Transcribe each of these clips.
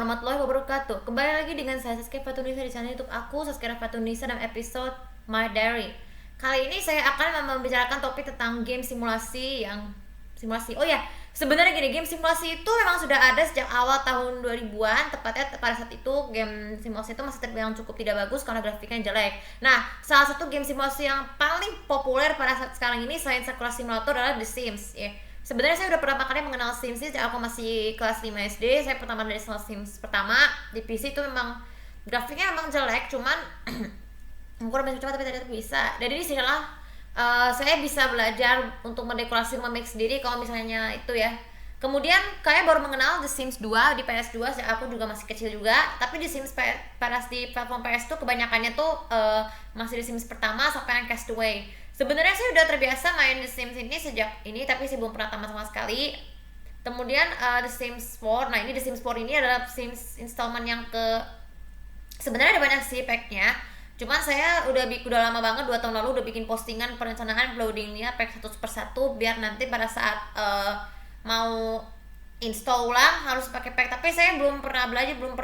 warahmatullahi wabarakatuh. Kembali lagi dengan saya Saskia Fatunisa di channel YouTube aku, Saskia Fatunisa, dalam episode My Diary. Kali ini saya akan membicarakan topik tentang game simulasi Oh ya, sebenarnya gini, game simulasi itu memang sudah ada sejak awal tahun 2000-an. Tepatnya pada saat itu game simulasi itu masih terbilang cukup tidak bagus karena grafiknya jelek. Nah, salah satu game simulasi yang paling populer pada saat sekarang ini selain Sakura Simulator adalah The Sims ya. Sebenarnya saya udah pertama kali mengenal Sims sejak aku masih kelas 5 SD. Saya pertama dari Sims pertama di PC itu memang grafiknya memang jelek, cuman kurang lebih cepat tapi tidak bisa. Dari sinilah saya bisa belajar untuk mendekorasi rumah make sendiri kalau misalnya itu ya. Kemudian kayak baru mengenal The Sims 2 di PS2 sejak aku juga masih kecil juga. Tapi di Sims pada di platform PS tuh kebanyakannya tuh masih di Sims pertama sampai yang Castaway. Sebenarnya saya udah terbiasa main The Sims ini sejak ini, tapi saya belum pernah tamat sama sekali. Kemudian The Sims 4. Nah, ini The Sims 4 ini adalah Sims installment yang sebenarnya ada banyak sih packnya. Cuman saya udah lama banget, 2 tahun lalu udah bikin postingan perencanaan uploadingnya pack satu persatu biar nanti pada saat mau install ulang harus pakai pack. Tapi saya belum pernah belum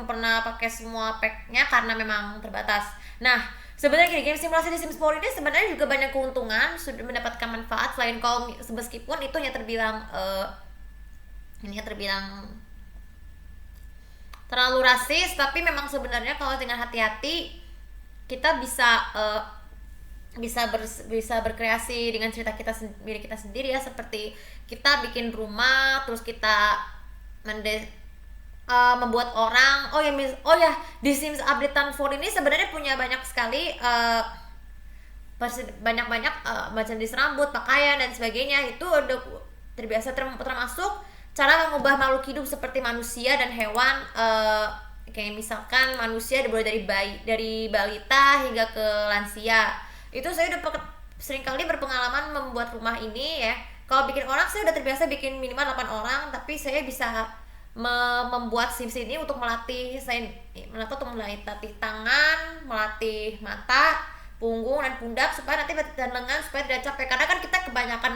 pernah pakai semua packnya karena memang terbatas. Nah, sebenarnya gini, game simulasi di Sims 4 ini sebenarnya juga banyak keuntungan, sudah mendapatkan manfaat selain kalau meskipun itu hanya terbilang terlalu rasis, tapi memang sebenarnya kalau dengan hati-hati kita bisa berkreasi dengan cerita kita sendiri ya, seperti kita bikin rumah terus kita membuat orang. Oh ya, di Sims updatean 4 ini sebenarnya punya banyak sekali banyak macam jenis rambut, pakaian dan sebagainya. Itu udah terbiasa termasuk cara mengubah makhluk hidup seperti manusia dan hewan. Kayak misalkan manusia mulai dari balita hingga ke lansia. Itu saya udah sering kali berpengalaman membuat rumah ini ya. Kalau bikin orang saya udah terbiasa bikin minimal 8 orang, tapi saya bisa membuat Sims ini untuk melatih tangan, melatih mata, punggung dan pundak supaya nanti dan lengan supaya tidak capek, karena kan kita kebanyakan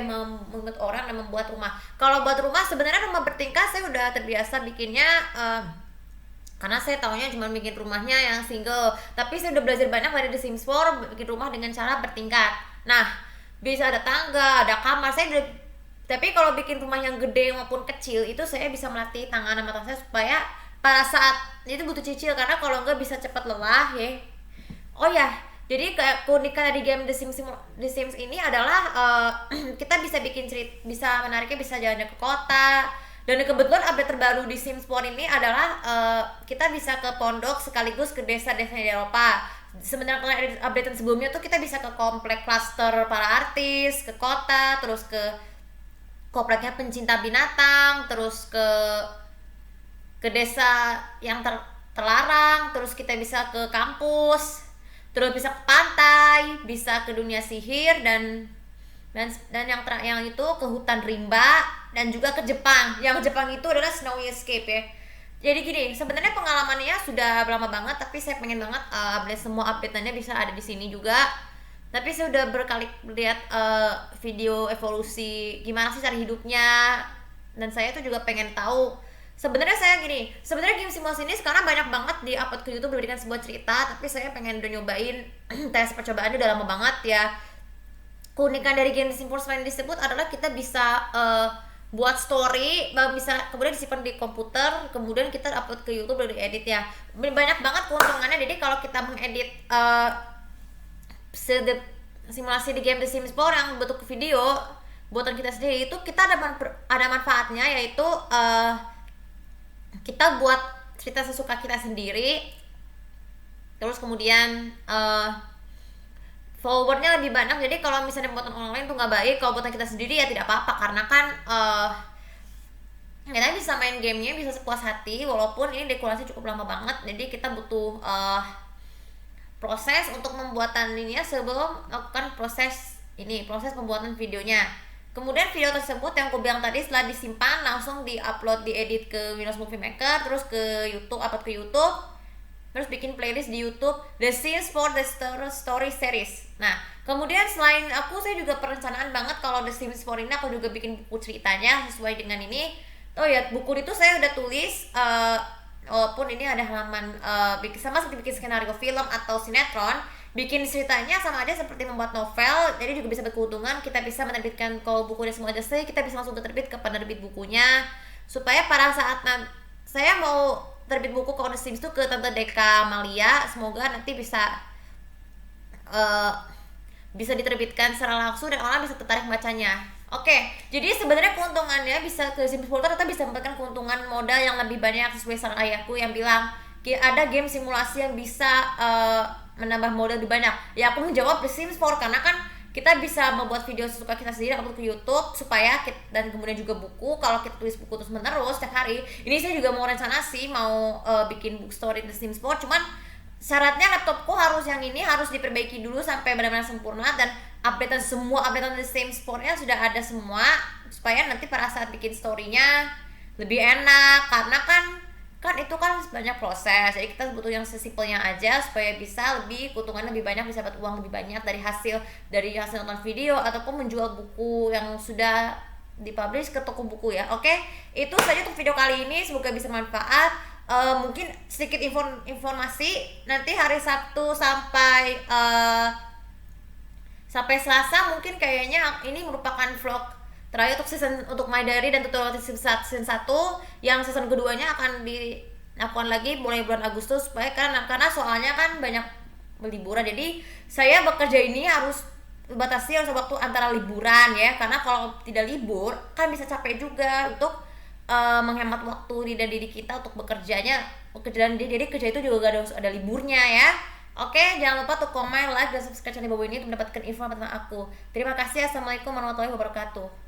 membuat orang dan membuat rumah. Kalau buat rumah sebenarnya rumah bertingkah saya udah terbiasa bikinnya karena saya taunya cuma bikin rumahnya yang single, tapi saya udah belajar banyak dari The Sims 4 bikin rumah dengan cara bertingkat. Nah, bisa ada tangga, ada kamar. Tapi kalau bikin rumah yang gede maupun kecil itu saya bisa melatih tangan dan mata saya supaya pada saat itu butuh cicil, karena kalau enggak bisa cepat lelah ya. Oh ya, jadi kayak keunikan dari game The Sims ini adalah kita bisa bikin bisa menariknya, bisa jalan ke kota. Dan kebetulan update terbaru di Sims 4 ini adalah kita bisa ke pondok sekaligus ke desa-desa di Eropa. Sebenarnya kalau update sebelumnya tuh kita bisa ke komplek klaster para artis, ke kota, terus ke kompleknya pencinta binatang, terus ke desa yang terlarang, terus kita bisa ke kampus, terus bisa ke pantai, bisa ke dunia sihir dan yang itu ke hutan rimba, dan juga ke Jepang. Yang Jepang itu adalah Snowy Escape ya. Jadi gini, sebenarnya pengalamannya sudah lama banget, tapi saya pengen banget semua update-nya bisa ada di sini juga. Tapi saya udah berkali lihat video evolusi gimana sih cara hidupnya, dan saya tuh juga pengen tahu. Sebenarnya game simulasi ini sekarang banyak banget di upload ke YouTube memberikan sebuah cerita, tapi saya pengen udah nyobain tes percobaannya udah lama banget ya. Keunikan dari game Sims 4 selain disebut adalah kita bisa buat story, bisa kemudian disimpan di komputer, kemudian kita upload ke YouTube dan diedit ya. Banyak banget keuntungannya. Jadi kalau kita mengedit simulasi di game The Sims 4 yang bentuk video buatan kita sendiri, itu kita ada manfaatnya, yaitu kita buat cerita sesuka kita sendiri. Terus kemudian followernya lebih banyak. Jadi kalau misalnya buatan orang lain tuh nggak baik, kalau buatan kita sendiri ya tidak apa-apa, karena kan kita bisa main gamenya bisa sepuas hati, walaupun ini dekorasi cukup lama banget. Jadi kita butuh proses untuk pembuatan ini ya, sebelum melakukan proses pembuatan videonya. Kemudian video tersebut yang aku bilang tadi setelah disimpan langsung diupload, diedit ke Windows Movie Maker, terus ke YouTube, upload ke YouTube, terus bikin playlist di YouTube The Sims 4 The Story Series. Nah, kemudian selain saya juga perencanaan banget kalau The Sims 4 ini aku juga bikin buku ceritanya sesuai dengan ini. Oh ya, buku itu saya udah tulis, walaupun ini ada halaman, sama seperti bikin skenario film atau sinetron, bikin ceritanya sama aja seperti membuat novel, jadi juga bisa berkeuntungan. Kita bisa menerbitkan, kalau bukunya semua aja selesai, kita bisa langsung terbit ke penerbit bukunya, supaya pada saat saya mau terbit buku Kode Sims itu ke Tante Deka Malia, semoga nanti eh, bisa diterbitkan secara langsung dan orang bisa tertarik bacanya. Oke, jadi sebenarnya keuntungannya bisa ke Sims Portal atau bisa memberikan keuntungan modal yang lebih banyak sesuai saran ayahku yang bilang ada game simulasi yang bisa menambah modal lebih banyak. Ya aku menjawab The Sims 4 karena kan kita bisa membuat video sesuka kita sendiri upload ke YouTube supaya dan kemudian juga buku, kalau kita tulis buku terus menerus setiap hari. Ini saya juga mau rencana sih mau bikin bookstore The Sims 4, cuman syaratnya laptopku harus yang ini harus diperbaiki dulu sampai benar-benar sempurna dan updatean The Sims 4-nya sudah ada semua supaya nanti pada saat bikin story-nya lebih enak, karena kan itu kan banyak proses, jadi kita butuh yang sesimpelnya aja supaya bisa lebih keuntungan lebih banyak, bisa dapat uang lebih banyak dari hasil nonton video ataupun menjual buku yang sudah dipublish ke toko buku ya. Oke, itu saja untuk video kali ini, semoga bisa manfaat. Mungkin sedikit informasi, nanti hari Sabtu sampai Selasa mungkin kayaknya ini merupakan vlog terakhir untuk My Diary dan tutorial season 1. Yang season keduanya akan dilakukan lagi mulai bulan Agustus, supaya karena soalnya kan banyak liburan, jadi saya bekerja ini harus batasi waktu antara liburan ya, karena kalau tidak libur kan bisa capek juga untuk menghemat waktu dan diri kita untuk bekerjanya. Pekerjaan jadi kerja itu juga gak ada liburnya ya. Oke, jangan lupa untuk komen, like, dan subscribe channel Bobo ini untuk mendapatkan info tentang aku. Terima kasih. Assalamualaikum warahmatullahi wabarakatuh.